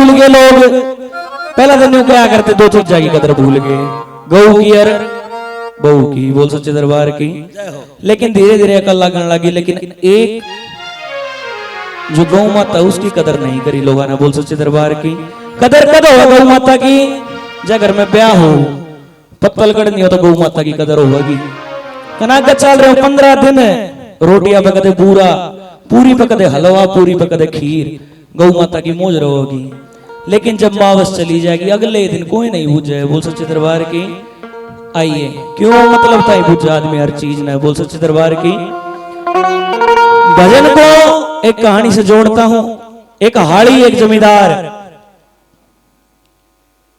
भूल गए लोग। पहला दिन यूं क्या करते, दो चीजा की कदर भूल गए, गऊ की और बहू की, बोल सच्चे दरबार की। लेकिन धीरे धीरे अकल लगने लगी। लेकिन एक जो गौ माता उसकी कदर नहीं करी लोगों ने, बोल सच्चे दरबार की। कदर कद हो गौ माता की, जब घर में ब्याह हो पत्तल कड़ नहीं हो तो गौ माता की कदर होगी। कनाक चल रहे हो 15 दिन, रोटियां पकते पूरा, पूरी पकते हलवा, पूरी पकते खीर, गौ माता की मौज रहोगी। लेकिन जब मावस चली जाएगी अगले दिन कोई नहीं पूछे, बोल सच्चे दरबार की। आइए क्यों मतलब था पूछा आदमी हर चीज ने, बोल सच्चे दरबार की। भजन को एक कहानी से जोड़ता हूं। एक हाड़ी, एक जमींदार,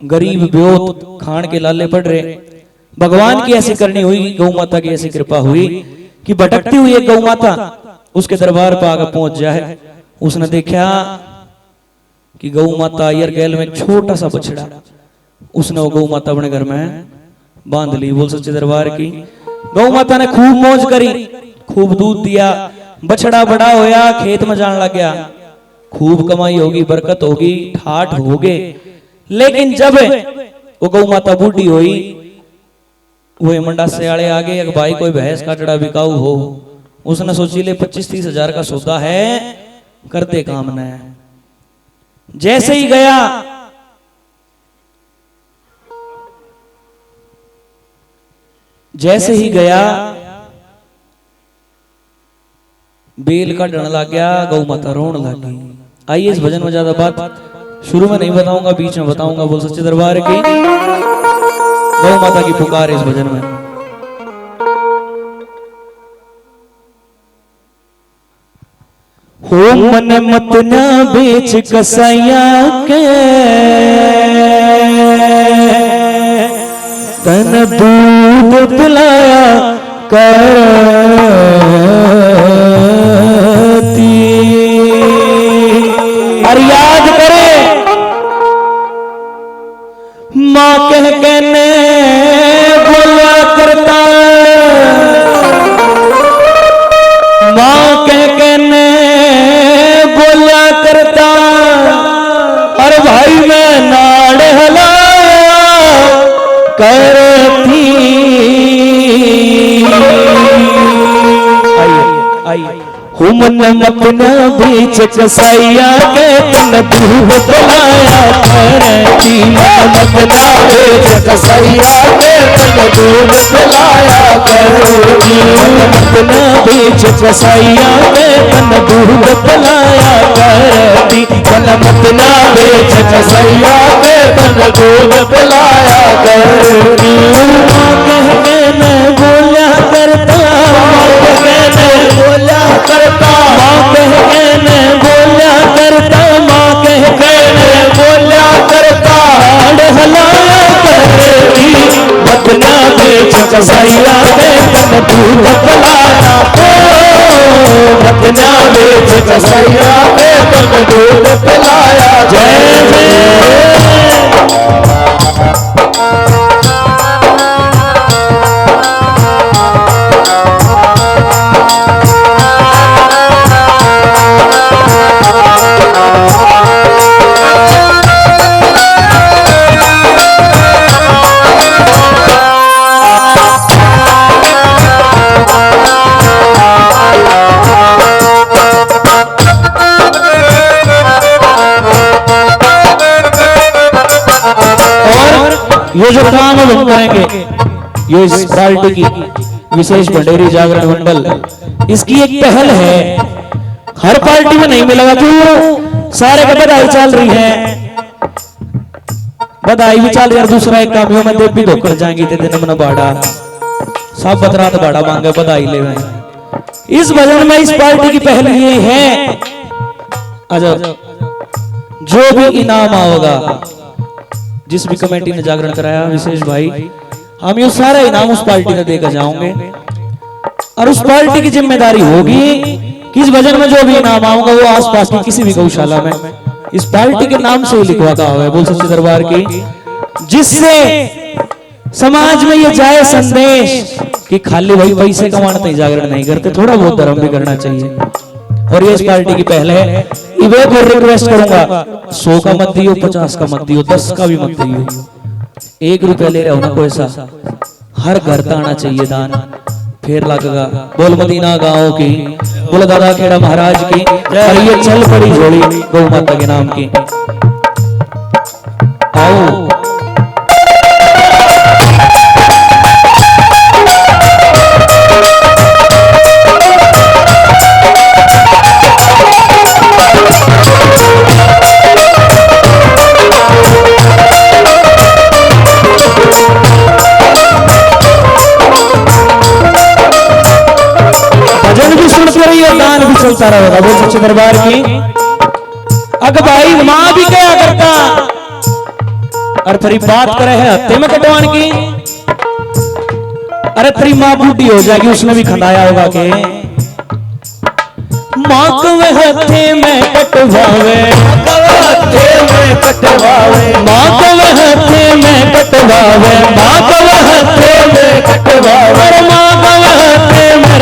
गरीब ब्योत खान के लाले पड़ रहे। भगवान की ऐसी करनी हुई, गौ माता की ऐसी कृपा हुई कि भटकती हुई एक गौ माता उसके दरबार पर आकर पहुंच जाए। उसने देखा कि गौ माता यार गैल में छोटा सा बछड़ा, उसने वो गौ माता अपने घर में बांध ली, बोल सच्चे दरबार की। गौ माता ने खूब मौज करी, खूब दूध दिया, बछड़ा बड़ा होया, खेत में जाने लग गया, खूब कमाई होगी, बरकत होगी, ठाठ होगे। लेकिन जब वो गौ माता बूढ़ी हुई, वो मंडा से आड़े आगे एक भाई कोई भैंस काटड़ा बिकाऊ हो, उसने सोची ले 25-30 हजार का सौदा है, करते काम न। जैसे ही गया बेल का डर लग गया, गौ माता रोन लगी। आइए इस भजन में ज्यादा बात शुरू में नहीं बताऊंगा, बीच में बताऊंगा, बोल सच्चे दरबार की। गौ माता की पुकार इस भजन में। हो मन मत ना बेच कसाया के, तन दूध पिलाया करती। और याद करे माँ कह कहने बोला करता, माँ कह कहने बोला करता। और भाई मैं नाड़ हलाया करती। हो मन अपना बेच कसाइया के, तन दूध पिलाया करती। मन अपना बेच कसाइया के, तन दूध पिलाया करती। मन अपना बेच कसाइया के, तन दूध पिलाया करती। मन अपना बेच कसाइया के, तन दूध पिलाया करती। माँ कह के मैं बोला करता, माँ कहने बोला करता, माँ कह के मैं बोला करता, माँ कह के कहने बोला करता। नाड़ हलाया करती। अपना बेच कसाइया के, तन दूध पिलाया। अपना बेच कसाइया के, तन दूध पिलाया। जय जय। ये जो काम अब हम करेंगे, ये इस पार्टी की विशेष भंडेरी जागरण मंडल, इसकी एक पहल है। हर पार्टी में नहीं मिलेगा, क्यों? सारे का बधाई चल रही है, बधाई भी चल रही है। दूसरा एक काम में देव भी धोकर जाएंगे ते दिन मन बाड़ा सब बतरात बाड़ा मांगे बधाई ले। इस भजन में इस पार्टी की पहल ये है, अच्छा जो भी इनाम आओगा, जिस भी कमेटी ने जागरण कराया विशेष भाई, हम ये सारा इनाम उस पार्टी ने देकर जाओगे। और उस पार्टी की जिम्मेदारी होगी कि इस भजन में जो भी इनाम आऊंगा वो आसपास की किसी भी गौशाला में इस पार्टी के नाम से लिखवाता हुआ, बोल सच्चे दरबार की, जिससे समाज में ये जाए संदेश कि खाली वही पैसे कमाने जागरण नहीं करते, थोड़ा बहुत धर्म भी करना चाहिए। और ये इस पार्टी की पहल है। इवे को रिक्वेस्ट करूंगा 100 का मत दियो, 50 का मत दियो, 10 का भी मत दियो, 1 रुपया ले रहे हो ना कोई सा, हर घर का आना चाहिए दान, फिर लगेगा। बोल मदीना गाँव की, बोल दादा खेड़ा महाराज की, और ये चल पड़ी झोली गौ माता के नाम की। आओ दान भी चलता रहेगा। बोल सच्चे दरबार की। अगर भाई मां भी क्या करता और तेरी बात करे है हत्ते में कटवान की, अरे तेरी मां बूढ़ी हो जाएगी, उसने भी खंदाया होगा के मां को हत्थे में कटवावे, हत्थे में कटवावे, मां को हत्थे में कटवावे, मां को हत्थे में कटवावे, मां को हत्थे में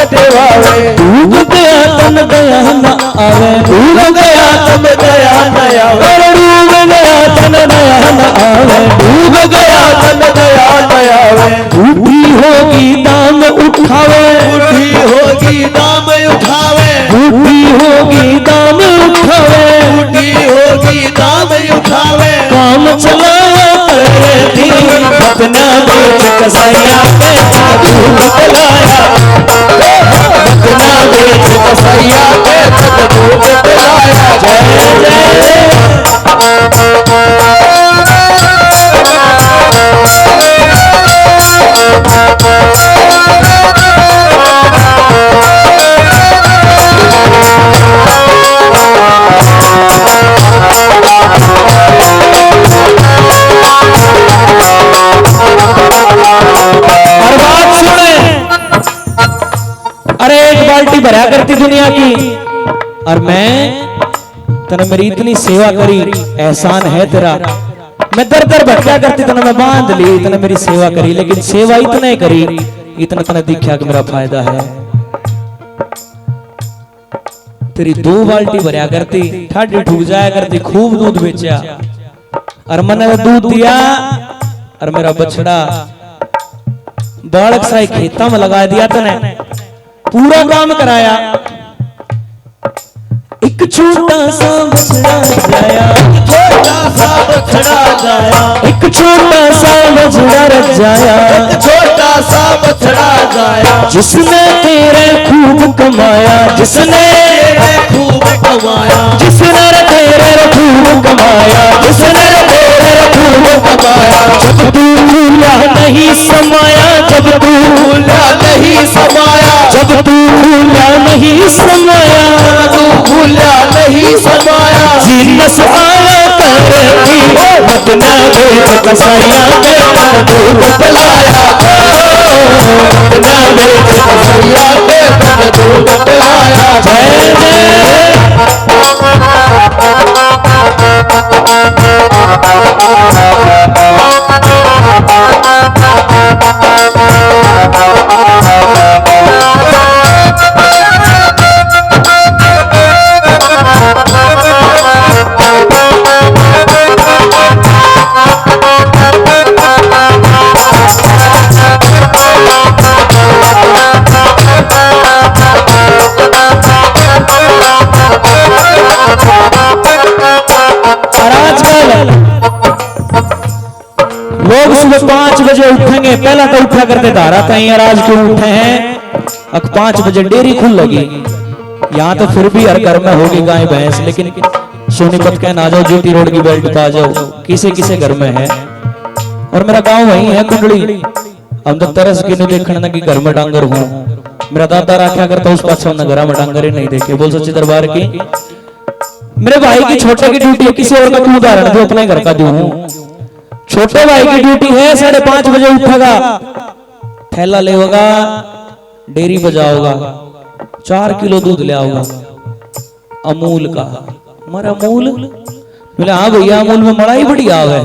गड़वावे, डूब गया तन गया न आवे, डूब गया तन गया न आवे, डूब गया तन गया न आवे, डूब गया तन गया न आवे। बूढ़ी होगी दाम उठावे, बूढ़ी होगी दाम उठावे, बूढ़ी होगी दाम उठावे, बूढ़ी होगी दाम उठावे। काम चलाया करती अपना बेच कसैया पे दूध पिलाया, अपना बेच कसैया पे दूध पिलाया। जय जय भरा करती दुनिया की, और मैं तने मेरी इतनी सेवा करी, एहसान है तेरा। मैं दर दर भटका करती तने मैं बांध ली, तने मेरी सेवा करी, लेकिन सेवा इतने करी, इतना तने दिखा कि मेरा फायदा है। तेरी 2 बाल्टी भरा करती, ठाडी ठूक जाया करती, खूब दूध बेचा, और मैंने दूध दिया, और मेरा बछड़ा बालक सा खेता में लगा दिया, तने पूरा काम कराया। एक छोटा सा बछड़ा जाया, छोटा सा बछड़ा जाया, एक छोटा सा बछड़ा रख जाया, एक छोटा सा बछड़ा जाया। जिसने तेरे खूब कमाया, जिसने तेरे खूब कमाया, जिसने तेरे खूब कमाया, जिसने तेरे खूब कमाया। जब तू भूला नहीं समाया, जब तू भूला नहीं समाया, जब तू भूला नहीं समाया, तू भूला नहीं समाया। जीनस आया करती मत ना बेच कसैया पे दूध पिलाया, मत ना बेच कसैया पे दूध पिलाया। जय जय लोग सुबह 5 बजे उठेंगे, पहला तो उठा करते धारा कहीं, और आज क्यों उठे हैं? अब 5 बजे डेयरी खुल लगी। यहाँ तो फिर भी हर घर में होगी गाय भैंस, लेकिन सोनीपत कहना आ जाओ, जीटी रोड की बेल्ट पे आ जाओ, किसे किसे घर में है। और मेरा गांव वही है कुंडली। हम तो तरस के नहीं देखने ना कि घर में डांगर हूँ। मेरा दादा रखा करता उस पास घर में डांगर ही नहीं देखे। बोल सच्चे दरबार की। मेरे भाई की छोटे की ड्यूटी है, किसी और का क्यों उदाहरण दो, अपने घर का दूं। छोटे भाई की ड्यूटी है 5:30 बजे उठेगा, थैला लेगा, डेयरी बजाओगा, 4 किलो दूध ले आओगा अमूल का। हमारा अमूल बोले हाँ भैया अमूल में मलाई बढ़िया है।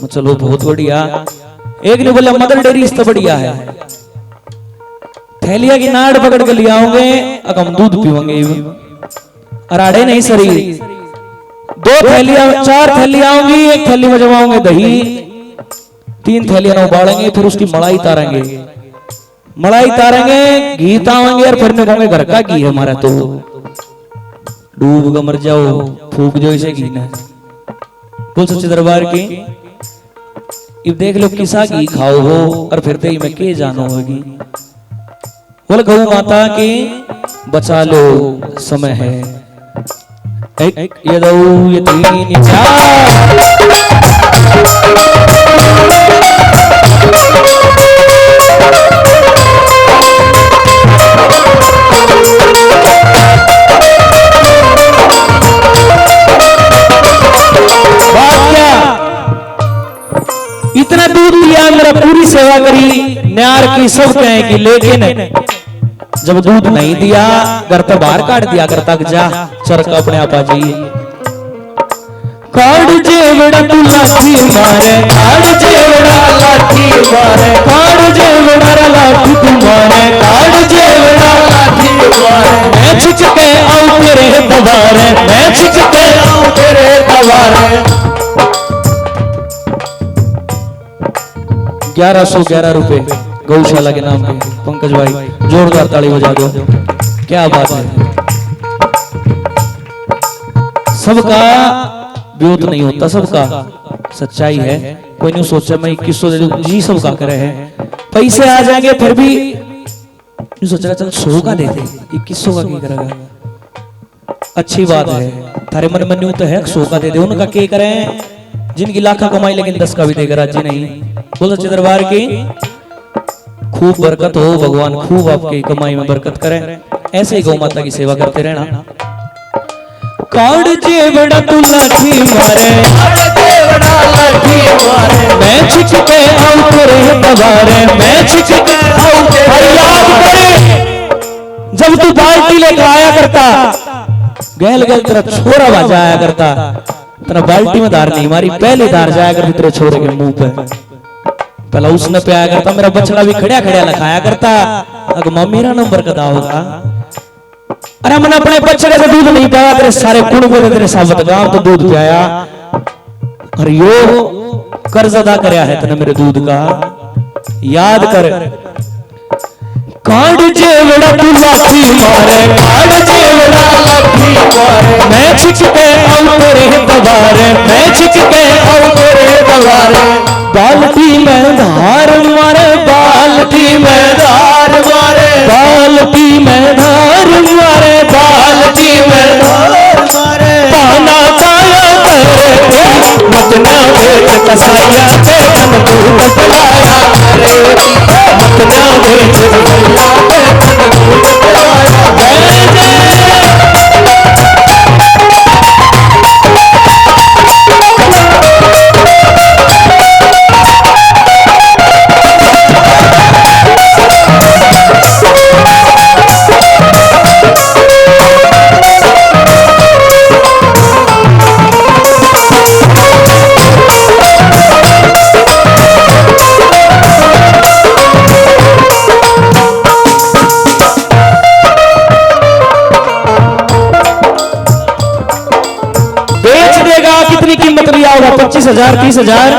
चलो बहुत बढ़िया। एक ने बोला मदर डेयरी इससे बढ़िया है। थैलिया की नाड़ पकड़ के ले आओगे अब हम दूध पीवेंगे अराड़े नहीं शरीर 2 थैलियां 4 थैलियां आऊंगी 1 थैली में जमाओगे दही 3 थैलियां उबालेंगे फिर उसकी मलाई तारेंगे घी तावेंगे और फिर कहोगे घर का घी है हमारा तो डूब कर मर जाओ फूक जो इसे घी ना बोल सच्चे दरबार की अब देख लो किसा घी खाओ हो और फिर ते मैं के जानो होगी बोल गौ माता की बचा लो समय है एक ये 2 ये 3 ये 4 इतना दूध दिया मेरा पूरी सेवा करी न्यार की सब कहे कि लेकिन जब दूध नहीं दिया घर पे बाहर काट दिया कर तक जा चरका अपने आप आ जाइए काड़ जेवड़ा तू लाठी मारे काड़ जेवड़ा लाठी मारे काड़ जेवड़ा लाठी तू मारे काड़ जेवड़ा लाठी मारे मैं छिचके आऊं तेरे दवारे मैं छिचके आऊं तेरे दवारे 1111 रुपए गौशाला के नाम पे पंकज भाई जोरदार ताली बजा दो क्या बात है सबका विरोध नहीं होता सबका सच्चाई है कोई नहीं सोचा मैं 2100 दे दूं जी सबका करे हैं पैसे आ जाएंगे फिर भी नहीं सोच रहा चल 100 का दे दे 2100 का क्या करेगा अच्छी बात है थारे मन में तो है 100 का दे दे उनका क्या करें जिनकी लाखों कमाई लेकिन 10 का भी देगा राजी नहीं बोल सच्चे दरबार की खूब बरकत हो भगवान खूब आपकी कमाई में बरकत करे ऐसे ही गौ माता की सेवा करते रहना काड़ जेवड़ा तू लाठी मारे मैं छिचके आऊं तेरे दवारे मैं छिचके आऊं तेरे दवारे जब तू बाल्टी लेकर आया करता गैल गैल तेरा छोरा बजाया करता तेरा बाल्टी में धार नहीं मारी पहले धार जाया करती तेरे छोरे के मुंह पे पहला उसने पे आया करता मेरा बछड़ा भी खड़िया खड़िया लखाया करता अगर मां मेरा नंबर कदा होगा अरे मैंने अपने बछड़े से दूध नहीं पाया तेरे सारे कुण बोले तेरे साबत गांव तो दूध पियाया और यो कर्ज अदा करया है तने मेरे दूध का याद कर काड़ जेवड़ा तू लाठी मारे काड़ जेवड़ा लाठी मारे मैं छिचके आऊं तेरे दवारे मैं छिचके आऊं तेरे दवारे बाल्टी में धार मारे बाल्टी में धार मारे बाल्टी में धार मारे बाल्टी में धार मारे पाना चाया तेरे मत ना बेच कसाया ते तन दूध पिलाया रे मत ना बेच कसाया ते तन दूध पिलाया कितनी कीमत भी आओगा 25,000 30,000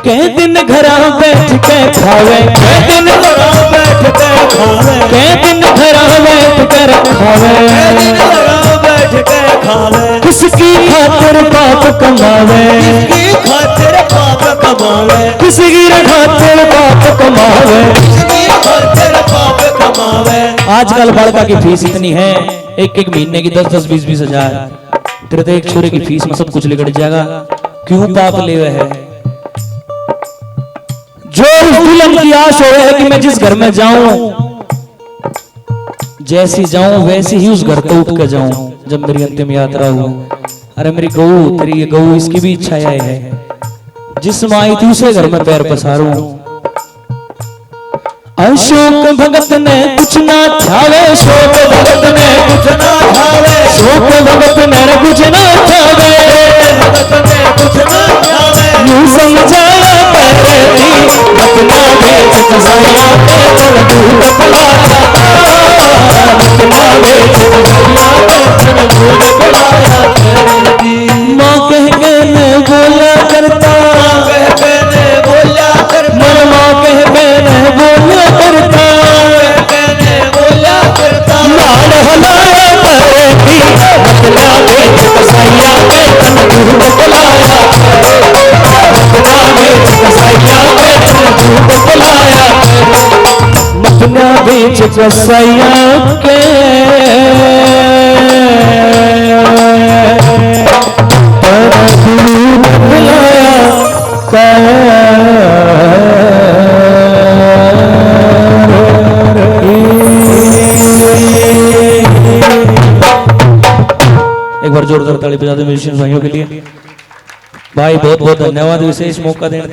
कह दिन घर बैठ के खावे कह दिन घर बैठ के खावे कह दिन घर बैठ कर खावे कह दिन घर बैठ के खावे किसकी खातिर पाप कमावे किसकी खातिर पाप कमावे किसकी खातिर पाप कमावे किसकी खातिर पाप कमावे आजकल बड़का की फीस इतनी है एक महीने की 10-10 20-20 हजार तेरे तो एक छोरे की फीस में सब कुछ लिकट जाएगा क्यों पाप ले है जो दुल्हन की आश हो है कि मैं जिस घर में जाऊं जैसी जाऊं वैसी ही उस घर को उठ कर जाऊं जब मेरी अंतिम यात्रा हो अरे मेरी गऊ तेरी ये गऊ इसकी भी इच्छा है जिसमें आई थी उसे घर में पैर पसारूं अशोक भगत ने कुछ ना छावे शोक भगत ने कुछ ना छावे शोक भगत ने कुछ ना छावे भगत ने कुछ ना छावे यूं समझाया करती अपना भेद कसाया कर दूध दुनिया बीच कसैया के तेरा दूध पिलाया एक बार जोरदार ताली बजा दो म्यूजिशियन भाइयों के लिए। भाई बहुत बहुत धन्यवाद, विशेष मौका देने